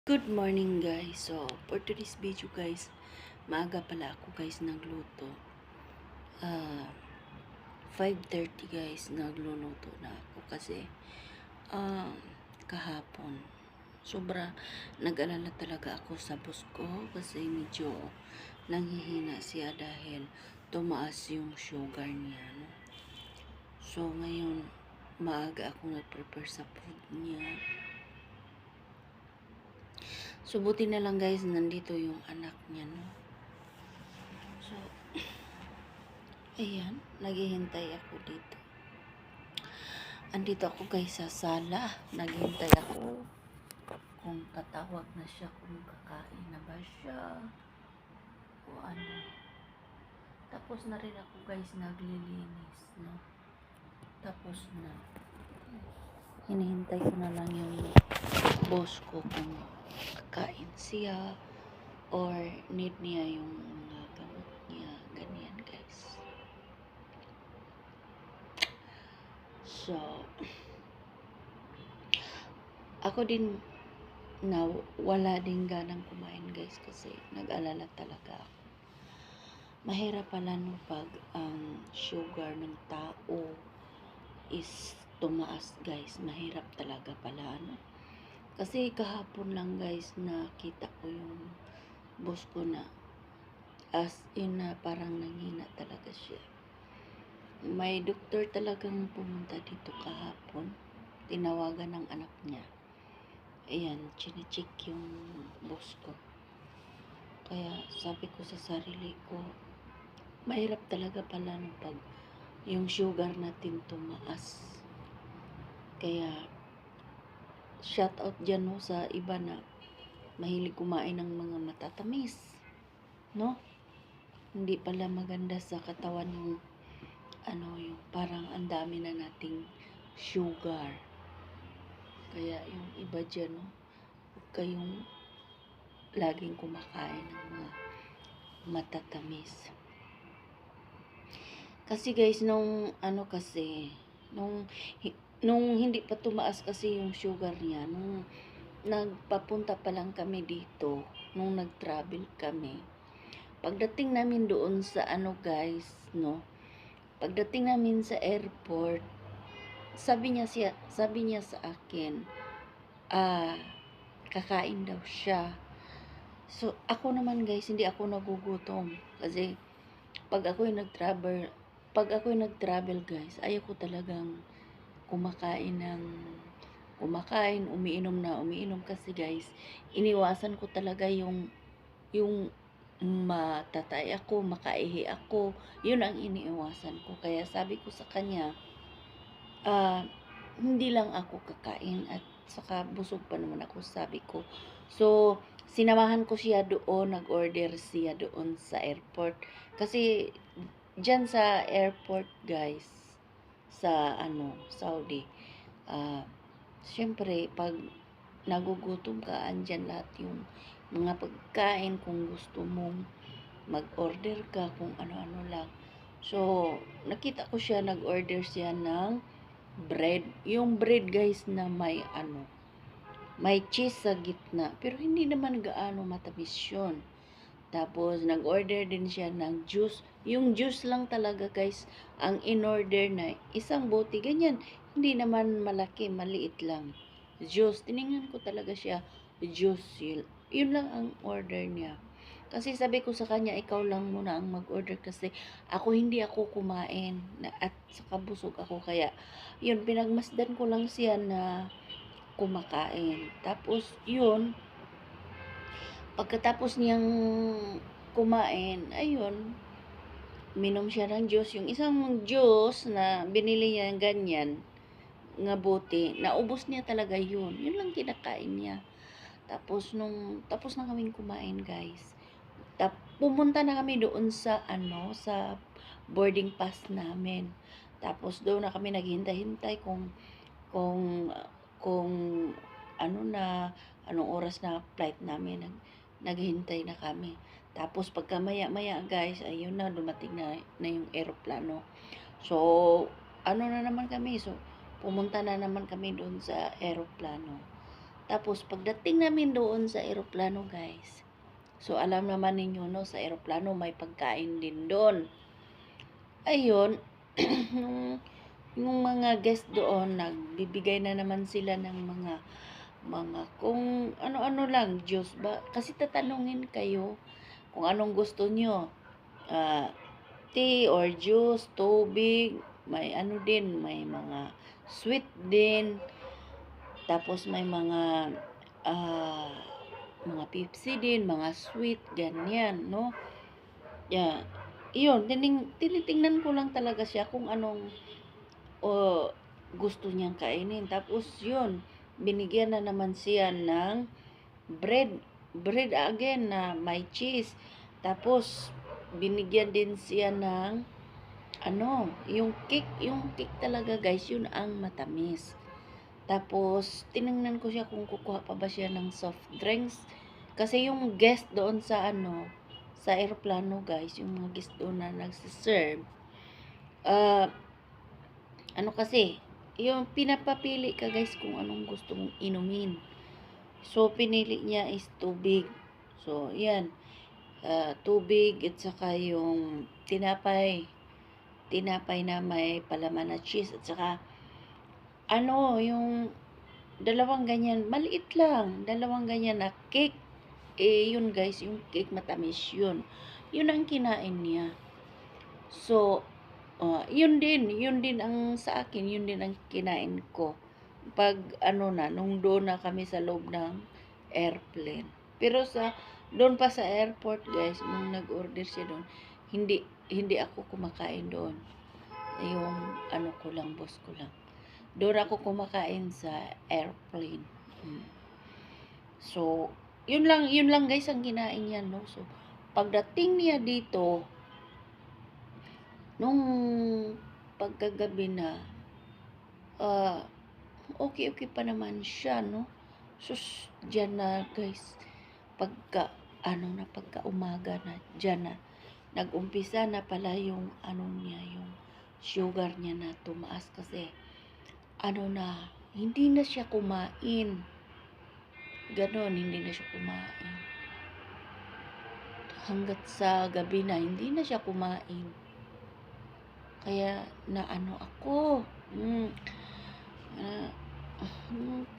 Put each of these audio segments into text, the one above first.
Good morning guys. So, for today's video guys, maaga pala ako guys nagluto. 5:30 guys nagluluto na ako kasi kahapon sobra nag-alala talaga ako sa boss ko kasi medyo nanghihina siya dahil tumaas yung sugar niya, no? So, ngayon maaga ako nag-prepare sa food niya. So, buti na lang guys, nandito yung anak niya, no? So, ayan, naghihintay ako dito. Andito ako guys sa sala. Naghihintay ako kung tatawag na siya, kung kakain na ba siya o ano. Tapos na rin ako guys naglilinis, no? Tapos na. Hinihintay ko na lang yung boss ko kung kakain siya or need niya yung mga gamot niya. Ganyan guys. So, ako din na wala din ganang kumain guys kasi nag-alala talaga ako. Mahirap pala no pag ang sugar ng tao is tumaas guys. Mahirap talaga pala, ano. Kasi kahapon lang guys nakita ko yung boss ko na as in na parang nanghina talaga siya. May doktor talagang pumunta dito kahapon. Tinawagan ng anak niya. Ayan, chinecheck yung boss ko. Kaya sabi ko sa sarili ko, mahirap talaga pala no pag yung sugar natin tumaas. Kaya shout out dyan no sa iba na mahilig kumain ng mga matatamis, no? Hindi pala maganda sa katawan yung yung parang ang dami na nating sugar. Kaya yung iba dyan, no, huwag kayong laging kumakain ng mga matatamis. Kasi guys, nung hindi pa tumaas kasi yung sugar niya, nung nagpapunta pa lang kami dito, nung nag-travel kami. Pagdating namin doon sa guys, no, pagdating namin sa airport, sabi niya sa akin, kakain daw siya. So, ako naman guys, hindi ako nagugutom. Kasi, pag ako'y nag-travel guys, ayaw ko talagang umiinom kasi guys, iniwasan ko talaga yung matatay ako, makaihi ako, yun ang iniiwasan ko. Kaya sabi ko sa kanya, hindi lang ako kakain at saka busog pa naman ako, sabi ko. So, sinamahan ko siya doon, nag-order siya doon sa airport. Kasi, dyan sa airport guys, sa Saudi, syempre, pag nagugutom ka, andyan lahat yung mga pagkain kung gusto mong mag-order ka, kung ano-ano lang. So, nakita ko siya, nag-order siya ng bread. Yung bread guys na may cheese sa gitna. Pero hindi naman gaano matamis yun. Tapos, nag-order din siya ng juice. Yung juice lang talaga guys, ang in-order na isang bote, ganyan. Hindi naman malaki, maliit lang. Juice. Tiningnan ko talaga siya, juice. Yun lang ang order niya. Kasi sabi ko sa kanya, ikaw lang muna ang mag-order kasi hindi ako kumain at saka busog ako. Kaya, yun, pinagmasdan ko lang siya na kumakain. Tapos, yun, pagkatapos niyang kumain, ayun, minom siya ng juice. Yung isang juice na binili niya ng ganyan, nga bote, naubos niya talaga yun. Yun lang kinakain niya. Tapos, tapos na kaming kumain, guys. Pumunta na kami doon sa, sa boarding pass namin. Tapos, doon na kami naghintay-hintay kung, kung, anong oras na flight namin. Naghintay na kami. Tapos pagka maya guys, ayun na, dumating na yung eroplano. So, na naman kami. So, pumunta na naman kami doon sa eroplano. Tapos pagdating namin doon sa eroplano guys, so alam naman ninyo no, sa eroplano may pagkain din doon. Ayun, yung mga guest doon, nagbibigay na naman sila ng mga kung ano-ano lang, juice ba? Kasi tatanungin kayo kung anong gusto nyo. Ah, tea or juice, tubig, may ano din, may mga sweet din. Tapos may ah, mga Pepsi din, mga sweet, ganyan, no? Yeah. Iyon, tinitingnan ko lang talaga siya kung anong gusto niyang kainin. Tapos yun, binigyan na naman siya ng bread. Bread again na may cheese. Tapos, binigyan din siya ng yung cake talaga guys, yun ang matamis. Tapos, tiningnan ko siya kung kukuha pa ba siya ng soft drinks. Kasi yung guest doon sa aeroplano guys, yung mga guest doon na nagsiserve, kasi, yung pinapapili ka guys kung anong gusto mong inumin. So, pinili niya is tubig. So, yan. Tubig at saka yung tinapay. Tinapay na may palaman na cheese. At saka, yung dalawang ganyan, maliit lang. Dalawang ganyan na cake. Yun guys, yung cake matamis yun. Yun ang kinain niya. So, yun din ang sa akin, yun din ang kinain ko. Pag nung doon na kami sa loob ng airplane. Pero doon pa sa airport guys, nung nag-order siya doon, hindi ako kumakain doon. Yung ko lang, boss ko lang. Doon ako kumakain sa airplane. So, yun lang guys ang kinain niya, no? So, pagdating niya dito, nung pagkagabi na, okay pa naman siya, no? Sus, dyan na guys, pagka umaga na, dyan na, nag-umpisa na pala yung yung sugar niya na tumaas kasi, hindi na siya kumain. Ganon, hindi na siya kumain. Hanggat sa gabi na, hindi na siya kumain. Kaya, ako,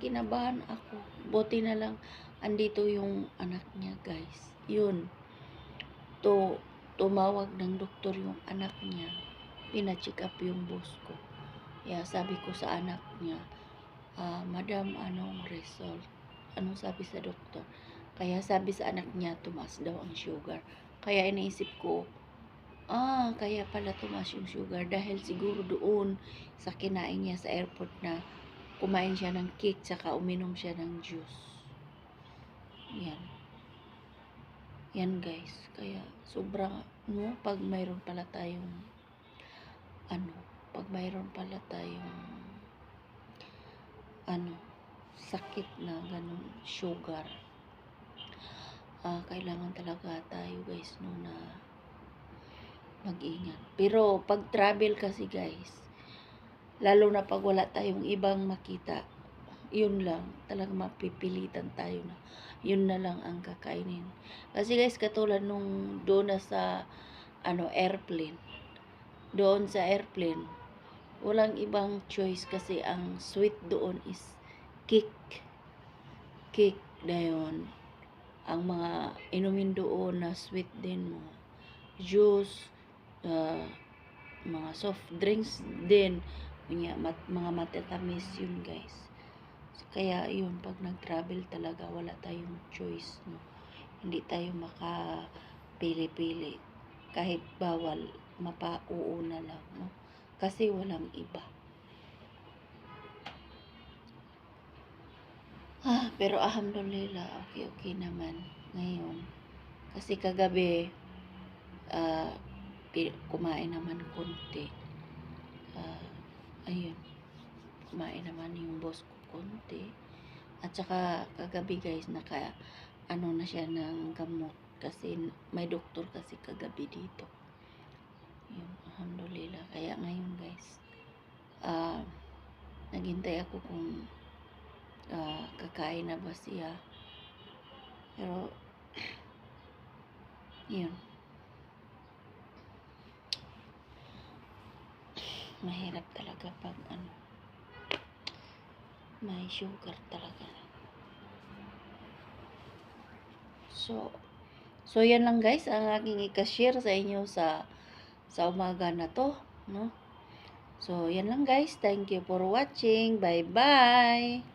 kinabahan ako. Buti na lang, andito yung anak niya, guys. Yun. Tumawag ng doktor yung anak niya. Pina-check up yung boss ko. Kaya sabi ko sa anak niya, Madam, anong result? Anong sabi sa doktor? Kaya sabi sa anak niya, tumaas daw ang sugar. Kaya iniisip ko, kaya pala tumaas yung sugar dahil siguro doon sa kinain niya sa airport na kumain siya ng cake saka uminom siya ng juice. Yan guys. Kaya sobrang pag mayroon pala tayong sakit na ganun, sugar, kailangan talaga tayo guys na mag-ingat. Pero pag travel kasi guys, lalo na pag wala tayong ibang makita, yun lang, talagang mapipilitan tayo na yun na lang ang kakainin. Kasi guys, katulad nung doon na sa airplane, doon sa airplane, walang ibang choice kasi ang sweet doon is cake na yun. Ang mga inumin doon na sweet din, mga juice, mga soft drinks din, mga matatamis yun guys. Kaya yun, pag nag-travel talaga, wala tayong choice, no? Hindi tayo makapili-pili. Kahit bawal, mapauuna lang, no? Kasi walang iba. Pero alhamdulillah, okay naman ngayon. Kasi kagabi, kumain naman konti. Ayun, kumain naman yung boss ko konti. At saka kagabi guys, na siya ng gamot. Kasi may doktor kasi kagabi dito. Yun, alhamdulillah. Kaya ngayon guys, naghintay ako kung kakain na ba siya. Pero, yun. Mahirap talaga pag may sugar talaga. So yan lang guys ang aking i-share sa inyo sa umaga na to, no? So yan lang guys. Thank you for watching. Bye bye.